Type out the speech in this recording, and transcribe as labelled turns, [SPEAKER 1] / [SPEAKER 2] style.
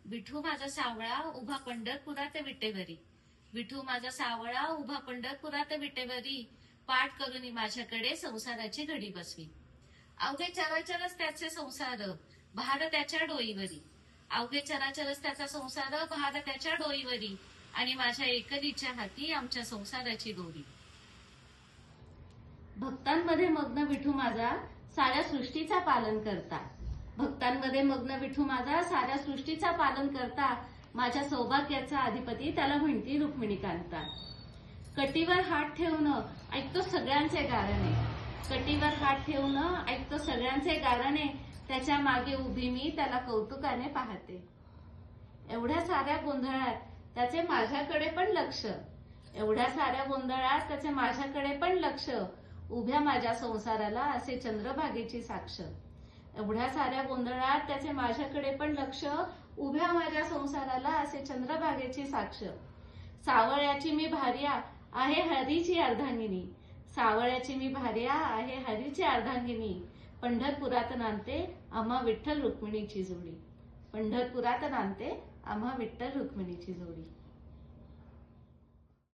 [SPEAKER 1] विठू माझा सावळा उभा पंढरपुरात विटेवरी. विठू माझा सावळा उभा पंढरपुरात विटेवरी. पाठ करून माझ्याकडे संसाराची घडी बसवी. अवघे चराचरच त्याचे संसार भार त्याच्या डोईवरी. अवघे चराचरच त्याचा संसार भार त्याच्या डोईवरी. आणि माझ्या एकलीच्या हाती आमच्या संसाराची दोरी. भक्तांमध्ये मग्न विठू माझा साऱ्या सृष्टीचा पालन करता. भक्तांमध्ये मग्न विठू माझा साऱ्या सृष्टीचा पालन करता. माझ्या सौभाग्याचा अधिपती त्याला म्हणती रुक्मिणी कांता. कटीवर हात ठेवून ऐकतो सगळ्यांचे गारणे. कटीवर हात ठेवून ऐकतो सगळ्यांचे गारणे. त्याच्या मागे उभी मी त्याला कौतुकाने पाहते. एवढ्या साऱ्या गोंधळात त्याचे माझ्याकडे पण लक्ष. एवढ्या साऱ्या गोंधळात त्याचे माझ्याकडे पण लक्ष. उभ्या माझ्या संसाराला असे चंद्रभागेची साक्ष. एवढ्या साऱ्या गोंधळात त्याचे माझ्याकडे पण लक्ष. उभ्या माझ्या संसाराला असे चंद्रभागेची साक्ष. सावळ्याची मी भार्या आहे हरीची अर्धांगिनी. सावळ्याची मी भार्या आहे हरीची अर्धांगिनी. पंढरपुरात नांदते आम्हा विठ्ठल रुक्मिणीची जोडी. पंढरपुरात नांदते आम्हा विठ्ठल रुक्मिणीची जोडी.